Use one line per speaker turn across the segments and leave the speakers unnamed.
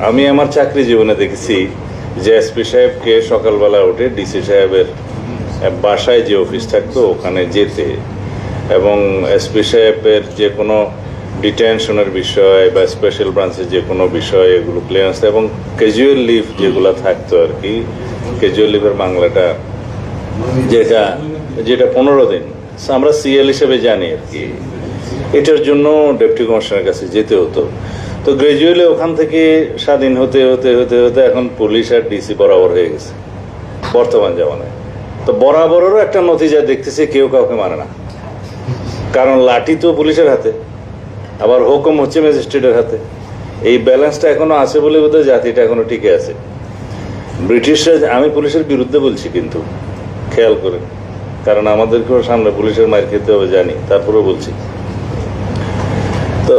আমি আমার চাকরি জীবনে দেখেছি যে এসপি সাহেবকে সকালবেলা উঠে ডিসি সাহেবের বাসায় যে অফিস থাকতো ওখানে যেতে, এবং এসপি সাহেবের যে কোনো ডিটেনশনের বিষয় বা স্পেশাল ব্রাঞ্চের যে কোনো বিষয় এগুলো ক্লিয়ারেন্স, এবং ক্যাজুয়াল লিভ যেগুলো থাকতো আর কি, ক্যাজুয়াল লিভের বাংলাটা যেটা যেটা 15 দিন আমরা সিএল হিসেবে জানি আর কি, এটার জন্য ডেপুটি কমিশনারের কাছে যেতে হতো। তো গ্রাজুয়ালি ওখান থেকে স্বাধীন হতে হতে হতে হতে এখন পুলিশ আর ডিসি বরাবর হয়ে গেছে বর্তমান জামানায়। তো বরাবরেরও একটা নতিজা দেখতেছে, কেউ কাউকে মানে না, কারণ লাঠি তো পুলিশের হাতে, আবার হুকুম হচ্ছে ম্যাজিস্ট্রেটের হাতে। এই ব্যালেন্সটা এখনো আছে বলে বোধহয় জাতিটা এখনো টিকে আছে। ব্রিটিশরা, আমি পুলিশের বিরুদ্ধে বলছি কিন্তু খেয়াল করে, কারণ আমাদেরকেও সামনে পুলিশের মার খেতে হবে জানি, তারপরেও বলছি। তো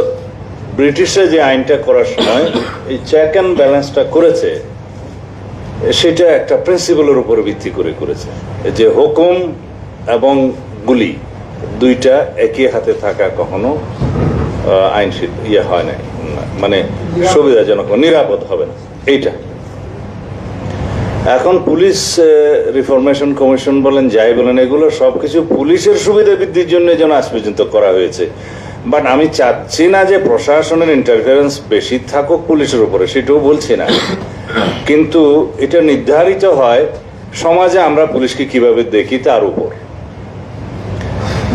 ব্রিটিশরা যে আইনটা করার সময় এই চেক অ্যান্ড ব্যালেন্সটা করেছে, সেটা একটা প্রিন্সিপালের উপর ভিত্তি করে করেছে, যে হুকুম এবং গুলি দুইটা একই হাতে থাকা কখনো আইন ইয়ে হয় না, মানে সুবিধাজনক নিরাপদ হবে না এইটা। এখন পুলিশ রিফরমেশন কমিশন বলেন যাই বলেন, এগুলো সবকিছু পুলিশের সুবিধা বৃদ্ধির জন্য যেন আজ পর্যন্ত করা হয়েছে। বাট আমি চাচ্ছি না যে প্রশাসনের ইন্টারফারেন্স বেশি থাকুক পুলিশের উপরে, সেটাও বলছি না, কিন্তু এটা নির্ধারিত হয় সমাজে আমরা পুলিশকে কিভাবে দেখি তার উপর।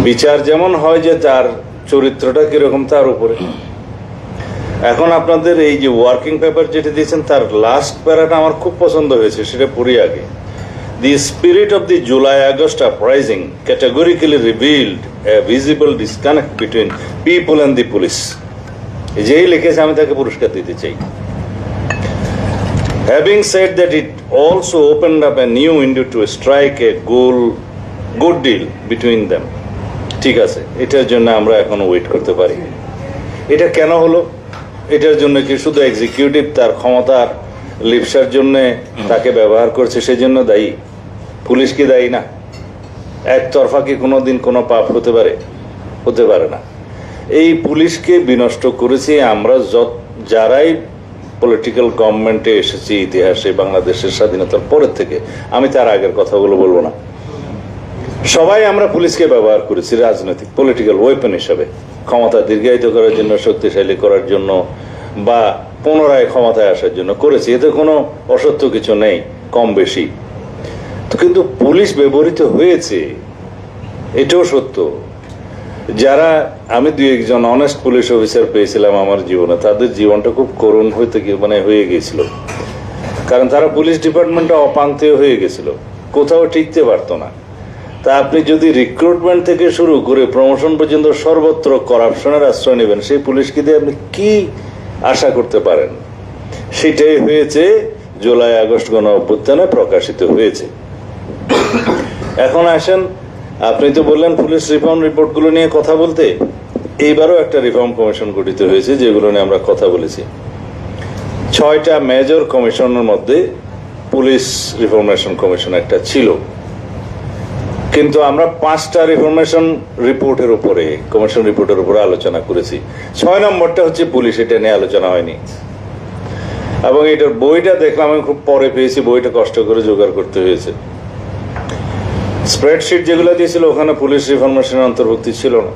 বিচার যেমন হয় যে তার চরিত্রটা কিরকম তার উপরে। এখন আপনাদের এই যে ওয়ার্কিং পেপার যেটা দিয়েছেন তার লাস্ট প্যারাটা আমার খুব পছন্দ হয়েছে, সেটা পড়ি আগে। The spirit of the July-August uprising categorically revealed a visible disconnect between people and the police. যেই লিখেছে আমি তাকে পুরস্কার দিতে চাই। Having said that, it also opened up a new window to strike a good deal between them. ঠিক আছে, এটার জন্য আমরা এখন ওয়েট করতে পারি। এটা কেন হলো? এটার জন্য কি শুধু এক্সিকিউটিভ তার ক্ষমতার লিপসার জন্য তাকে ব্যবহার করছে সেজন্য দায়ী? পুলিশ কি দায়ী না? একতরফা কি কোনোদিন কোনো পাপ হতে পারে? হতে পারে না। এই পুলিশকে বিনষ্ট করেছি আমরা যারাই পলিটিক্যাল গভর্নমেন্টে এসেছি ইতিহাসে, বাংলাদেশের স্বাধীনতার পরের থেকে, আমি তার আগের কথাগুলো বলবো না, সবাই আমরা পুলিশকে ব্যবহার করেছি রাজনৈতিক পলিটিক্যাল ওয়েপন হিসাবে, ক্ষমতা দীর্ঘায়িত করার জন্য, শক্তিশালী করার জন্য, বা পুনরায় ক্ষমতায় আসার জন্য করেছি। এতে কোনো অসত্য কিছু নেই, কম বেশি। তো কিন্তু পুলিশ ব্যবহৃত হয়েছে, এটাও সত্য। যারা, আমি 2-1 অনেস্ট পুলিশ অফিসার পেয়েছিলাম আমার জীবনে, তাদের জীবনটা খুব করুণ হয়ে গিয়েছিল, কারণ তারা পুলিশ ডিপার্টমেন্টে অপাঙ্ক্তেয় হয়ে গেছিল, কোথাও টিকতে পারতো না। তা আপনি যদি রিক্রুটমেন্ট থেকে শুরু করে প্রমোশন পর্যন্ত সর্বত্র করাপশনের আশ্রয় নেবেন, সেই পুলিশকে দিয়ে আপনি কি আশা করতে পারেন? সেটাই হয়েছে জুলাই-আগস্ট গণ অভ্যুত্থানে প্রকাশিত হয়েছে। এখন আসেন, আপনি তো বললেন পুলিশ রিফর্ম রিপোর্টগুলো নিয়ে কথা বলতে। এইবারও একটা রিফর্ম কমিশন গঠিত হয়েছে, যেগুলো নিয়ে আমরা কথা বলেছি। 6টা মেজর কমিশনের মধ্যে পুলিশ রিফরমেশন কমিশন একটা ছিল, কিন্তু আমরা 5টা রিফরমেশন রিপোর্টের উপরে, কমিশন রিপোর্টের উপরে আলোচনা করেছি। 6 নম্বরটা হচ্ছে পুলিশ, এটা নিয়ে আলোচনা হয়নি। এবং এটার বইটা দেখলাম আমি খুব পরে পেয়েছি, বইটা কষ্ট করে জোগাড় করতে হয়েছে। স্প্রেডশিট যেগুলো দিয়েছিল ওখানে পুলিশ রিফরমেশনের অন্তর্ভুক্তি ছিল না।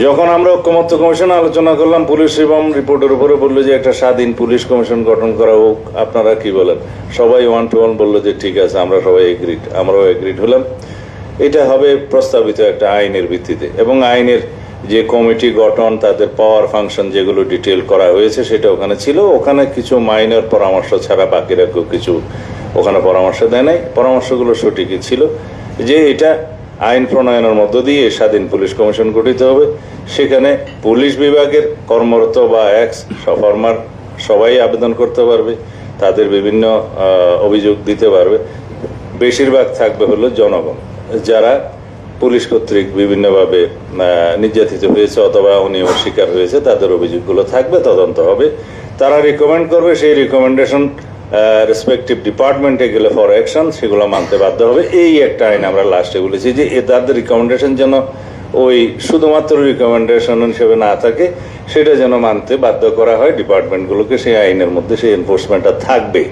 যখন আমরা ঐক্যমত্য কমিশনে আলোচনা করলাম পুলিশ রিফর্ম রিপোর্টের উপরে, বললো যে একটা স্বাধীন পুলিশ কমিশন গঠন করা হোক, আপনারা কি বলেন? সবাই 1 to 1 বললো যে ঠিক আছে, আমরা সবাই এগ্রিড। আমরাও এগ্রিড হলাম। এটা হবে প্রস্তাবিত একটা আইনের ভিত্তিতে, এবং আইনের যে কমিটি গঠন, তাদের পাওয়ার ফাংশন যেগুলো ডিটেল করা হয়েছে সেটা ওখানে ছিল। ওখানে কিছু মাইনর পরামর্শ ছাড়া বাকিরা কেউ কিছু ওখানে পরামর্শ দেয় নাই। পরামর্শগুলো সঠিকই ছিল যে এটা আইন প্রণয়নের মধ্য দিয়ে স্বাধীন পুলিশ কমিশন গঠিত হবে। সেখানে পুলিশ বিভাগের কর্মরত বা এক্স ফর্মার সবাই আবেদন করতে পারবে, তাদের বিভিন্ন অভিযোগ দিতে পারবে। বেশিরভাগ থাকবে হলো জনগণ, যারা পুলিশ কর্তৃক বিভিন্নভাবে নির্যাতিত হয়েছে অথবা অনিয়মের শিকার হয়েছে, তাদের অভিযোগগুলো থাকবে, তদন্ত হবে, তারা রিকমেন্ড করবে, সেই রিকমেন্ডেশন রেসপেক্টিভ ডিপার্টমেন্টে গেলে ফর অ্যাকশন সেগুলো মানতে বাধ্য হবে। এই একটা আইন আমরা লাস্টে বলেছি যে তাদের রিকমেন্ডেশন যেন ওই শুধুমাত্র রিকমেন্ডেশন হিসেবে না থাকে, সেটা যেন মানতে বাধ্য করা হয় ডিপার্টমেন্টগুলোকে। সেই আইনের মধ্যে সেই এনফোর্সমেন্টটা থাকবে।